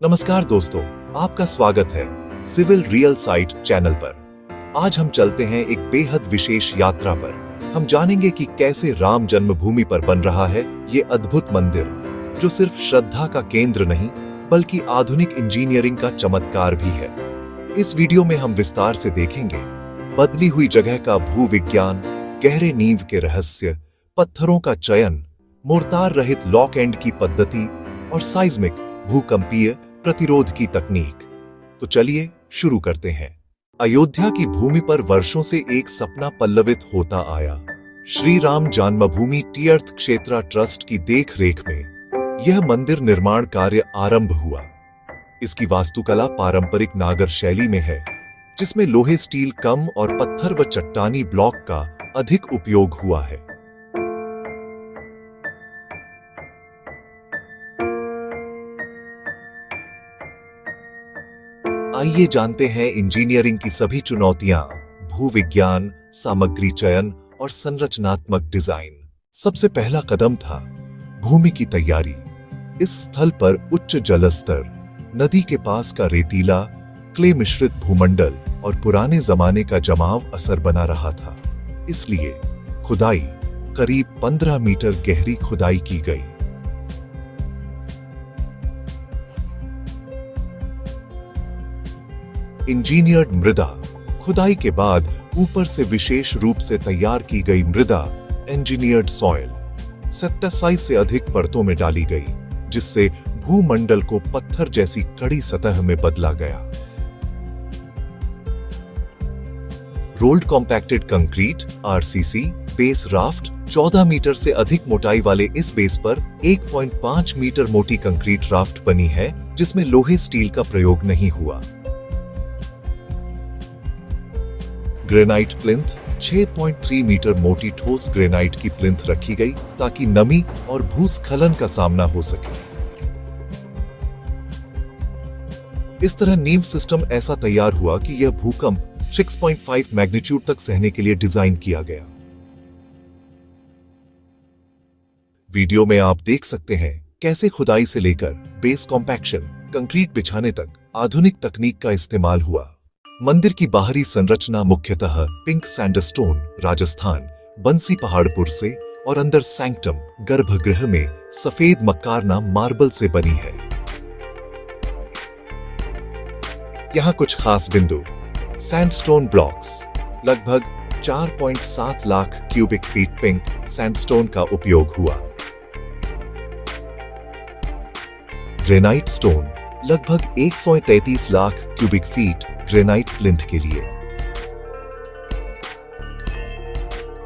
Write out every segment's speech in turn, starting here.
नमस्कार दोस्तों, आपका स्वागत है सिविल रियल साइट चैनल पर। आज हम चलते हैं एक बेहद विशेष यात्रा पर। हम जानेंगे कि कैसे राम जन्मभूमि पर बन रहा है ये अद्भुत मंदिर, जो सिर्फ श्रद्धा का केंद्र नहीं बल्कि आधुनिक इंजीनियरिंग का चमत्कार भी है। इस वीडियो में हम विस्तार से देखेंगे बदली हुई जगह का भूविज्ञान, गहरे नींव के रहस्य, पत्थरों का चयन, मोर्टार रहित लॉक एंड की पद्धति और साइज्मिक भूकंपीय प्रतिरोध की तकनीक। तो चलिए शुरू करते हैं। अयोध्या की भूमि पर वर्षों से एक सपना पल्लवित होता आया। श्री राम जन्मभूमि तीर्थ क्षेत्र ट्रस्ट की देखरेख में यह मंदिर निर्माण कार्य आरंभ हुआ। इसकी वास्तुकला पारंपरिक नागर शैली में है, जिसमें लोहे स्टील कम और पत्थर व चट्टानी ब्लॉक का अधिक उपयोग हुआ है। आइए जानते हैं इंजीनियरिंग की सभी चुनौतियां, भूविज्ञान, सामग्री चयन और संरचनात्मक डिजाइन। सबसे पहला कदम था भूमि की तैयारी। इस स्थल पर उच्च जल स्तर, नदी के पास का रेतीला, क्ले मिश्रित भूमंडल और पुराने जमाने का जमाव असर बना रहा था। इसलिए खुदाई करीब 15 मीटर गहरी खुदाई की गई। इंजीनियर्ड मृदा खुदाई के बाद ऊपर से विशेष रूप से तैयार की गई मृदा इंजीनियर्ड सॉइल 27 से अधिक परतों में डाली गई, जिससे भूमंडल को पत्थर जैसी कड़ी सतह में बदला गया। Rolled compacted concrete RCC base raft 14 metre से अधिक मोटाई वाले इस बेस पर 1.5 मीटर मोटी कंक्रीट राफ्ट बनी है, जिसमें लोहे स्टील का प्रयोग नहीं हुआ। ग्रेनाइट प्लिंथ 6.3 मीटर मोटी ठोस ग्रेनाइट की प्लिंथ रखी गई ताकि नमी और भूस्खलन का सामना हो सके। इस तरह नींव सिस्टम ऐसा तैयार हुआ कि यह भूकंप 6.5 मैग्नीट्यूड तक सहने के लिए डिजाइन किया गया। वीडियो में आप देख सकते हैं कैसे खुदाई से लेकर बेस कॉम्पैक्शन, कंक्रीट बिछाने तक आधुनिक तकनीक का इस्तेमाल हुआ। मंदिर की बाहरी संरचना मुख्यतः पिंक सैंडस्टोन राजस्थान बंसी पहाड़पुर से और अंदर सैंक्टम गर्भगृह में सफेद मक्कारना मार्बल से बनी है। यहां कुछ खास बिंदु। सैंडस्टोन ब्लॉक्स लगभग 4.7 lakh cubic feet pink sandstone का उपयोग हुआ। ग्रेनाइट स्टोन लगभग 133 lakh cubic feet granite plinth के लिए।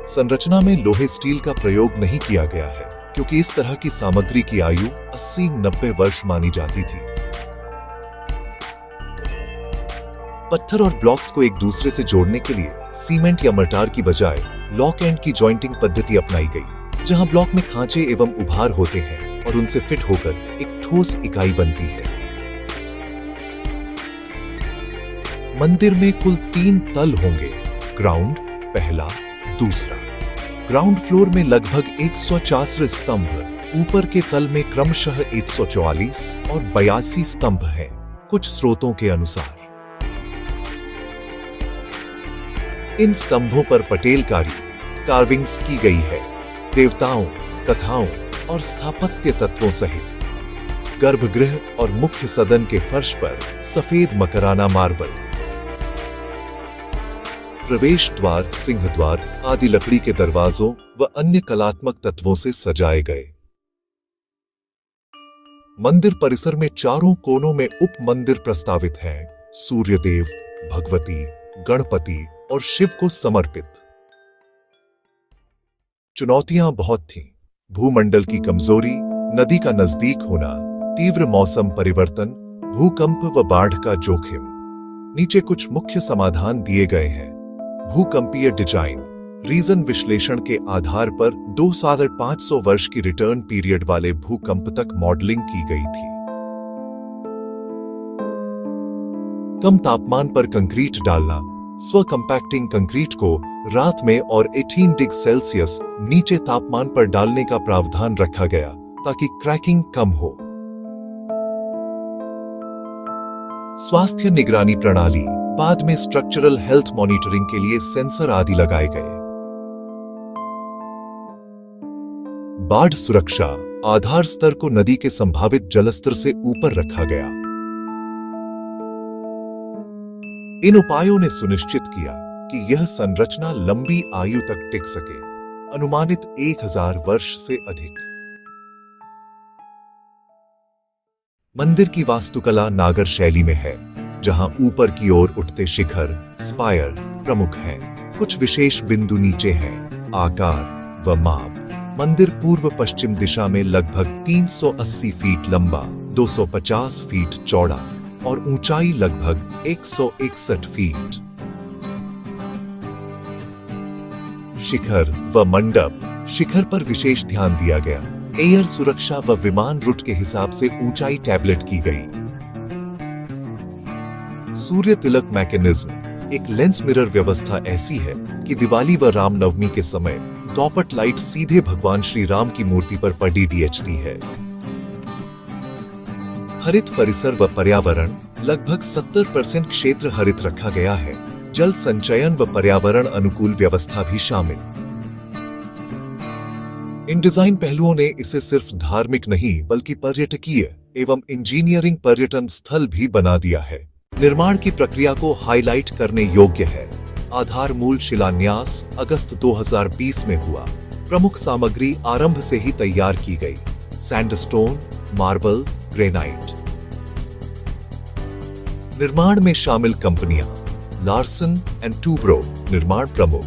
संरचना में लोहे स्टील का प्रयोग नहीं किया गया है, क्योंकि इस तरह की सामग्री की आयु 80-90 वर्ष मानी जाती थी। पत्थर और ब्लॉक्स को एक दूसरे से जोड़ने के लिए सीमेंट या मर्टार की बजाय लॉक एंड की जॉइंटिंग पद्धति अपनाई गई, जहां ब्लॉक में खांचे एवं उभार होते हैं और उनसे फिट होकर एक ठोस इकाई बनती है। मंदिर में कुल 3 तल होंगे। ग्राउंड पहला, दूसरा। ग्राउंड फ्लोर में लगभग 104 स्तंभ, ऊपर के तल में क्रमशः 144 और 82 स्तंभ हैं, कुछ स्रोतों के अनुसार। इन स्तंभों पर पटेलकारी कार्विंग्स की गई है, देवताओं, कथाओं और स्थापत्य तत्वों सहित। गर्भगृह और मुख्य सदन के फर्श पर सफेद मकराना मार्बल। प्रवेश द्वार, सिंह द्वार आदि लकड़ी के दरवाजों व अन्य कलात्मक तत्वों से सजाए गए। मंदिर परिसर में चारों कोनों में उप मंदिर प्रस्तावित हैं, सूर्यदेव, भगवती, गणपति और शिव को समर्पित। चुनौतियां बहुत थीं। भूमंडल की कमजोरी, नदी का नजदीक होना, तीव्र मौसम परिवर्तन, भूकंप व बाढ़ का जोखिम। नीचे कुछ मुख्य समाधान दिए गए हैं। भूकंपीय डिजाइन रीजन विश्लेषण के आधार पर 2500 वर्ष की रिटर्न पीरियड वाले भूकंप तक मॉडलिंग की गई थी। कम तापमान पर कंक्रीट डालना, स्व कंपैक्टिंग कंक्रीट को रात में और 18 डिग्री सेल्सियस नीचे तापमान पर डालने का प्रावधान रखा गया ताकि क्रैकिंग कम हो। स्वास्थ्य निगरानी प्रणाली, बाद में स्ट्रक्चरल हेल्थ मॉनिटरिंग के लिए सेंसर आदि लगाए गए। बाढ़ सुरक्षा, आधार स्तर को नदी के संभावित जलस्तर से ऊपर रखा गया। इन उपायों ने सुनिश्चित किया कि यह संरचना लंबी आयु तक टिक सके, अनुमानित 1000 वर्ष से अधिक। मंदिर की वास्तुकला नागर शैली में है, जहां ऊपर की ओर उठते शिखर स्पायर प्रमुख हैं। कुछ विशेष बिंदु नीचे हैं। आकार व माप। मंदिर पूर्व पश्चिम दिशा में लगभग 380 फीट लंबा, 250 फीट चौड़ा और ऊंचाई लगभग 161 फीट। शिखर व मंडप। शिखर पर विशेष ध्यान दिया गया। एयर सुरक्षा व विमान रूट के हिसाब से ऊंचाई टैबलेट की गई। सूर्य तिलक मैकेनिज्म। एक लेंस मिरर व्यवस्था ऐसी है कि दिवाली व रामनवमी के समय दोपट लाइट सीधे भगवान श्री राम की मूर्ति पर पड़ती है। हरित परिसर व पर्यावरण। लगभग 70% क्षेत्र हरित रखा गया है। जल संचयन व पर्यावरण अनुकूल व्यवस्था भी शामिल। इन डिजाइन पहलुओं ने इसे सिर्फ धार्मिक नहीं बल्कि पर्यटकीय एवं इंजीनियरिंग पर्यटन स्थल भी बना दिया है। निर्माण की प्रक्रिया को हाईलाइट करने योग्य है। आधार मूल शिलान्यास अगस्त 2020 में हुआ। प्रमुख सामग्री आरंभ से ही तैयार की गई। Sandstone, marble, granite. निर्माण में शामिल कंपनियां लार्सन एंड टूब्रो निर्माण प्रमुख,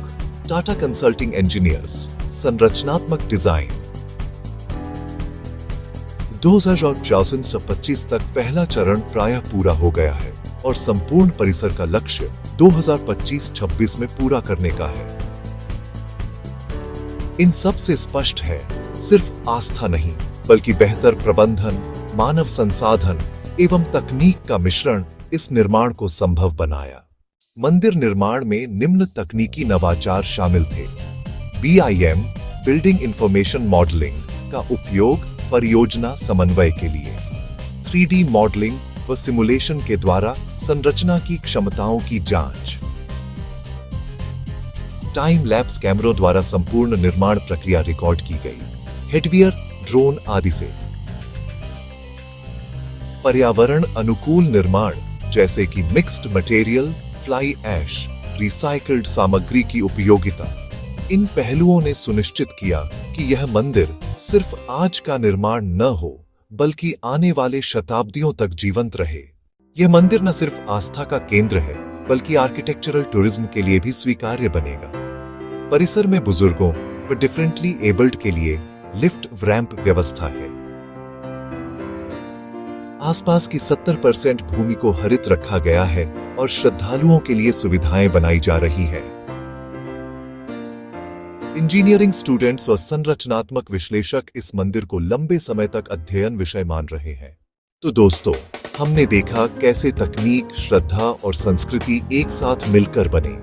टाटा कंसल्टिंग इंजीनियर्स संरचनात्मक डिजाइन। 2024 से 25 तक पहला चरण प्रायः पूरा हो गया है और संपूर्ण परिसर का लक्ष्य 2025-26 में पूरा करने का है। इन सब से स्पष्ट है, सिर्फ आस्था नहीं बल्कि बेहतर प्रबंधन, मानव संसाधन एवं तकनीक का मिश्रण इस निर्माण को संभव बनाया। मंदिर निर्माण में निम्न तकनीकी नवाचार शामिल थे। BIM बिल्डिंग इंफॉर्मेशन मॉडलिंग का उपयोग परियोजना समन्वय के लिए, 3D मॉडलिंग व सिमुलेशन के द्वारा संरचना की क्षमताओं की जांच, टाइम लैप्स कैमरों द्वारा संपूर्ण निर्माण प्रक्रिया रिकॉर्ड की गई, हेडवियर, ड्रोन आदि से। पर्यावरण अनुकूल निर्माण जैसे कि mixed material, fly ash, recycled सामग्री की उपयोगिता। इन पहलुओं ने सुनिश्चित किया कि यह मंदिर सिर्फ आज का निर्माण न हो बल्कि आने वाले शताब्दियों तक जीवंत रहे। यह मंदिर न सिर्फ आस्था का केंद्र है बल्कि आर्किटेक्चरल टूरिज्म के लिए भी स्वीकार्य बनेगा। परिसर में बुजुर्गों व डिफरेंटली एबल्ड के लिए लिफ्ट रैंप व्यवस्था है। आसपास की 70% भूमि को हरित रखा गया है और श्रद्धालुओं के लिए सुविधाएं बनाई जा रही है। इंजीनियरिंग स्टूडेंट्स व संरचनात्मक विश्लेषक इस मंदिर को लंबे समय तक अध्ययन विषय मान रहे हैं। तो दोस्तों, हमने देखा कैसे तकनीक, श्रद्धा और संस्कृति एक साथ मिलकर बने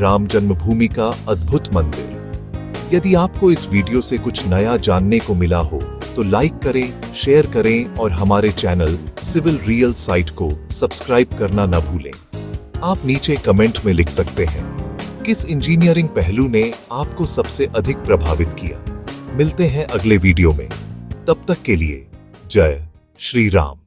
राम जन्मभूमि का अद्भुत मंदिर। यदि आपको इस वीडियो से कुछ नया जानने को मिला हो तो लाइक करें, शेयर करें और हमारे चैनल सिविल रियल साइट को सब्सक्राइब करना न भूलें। आप नीचे कमेंट में लिख सकते हैं किस इंजीनियरिंग पहलू ने आपको सबसे अधिक प्रभावित किया। मिलते हैं अगले वीडियो में। तब तक के लिए जय श्री राम।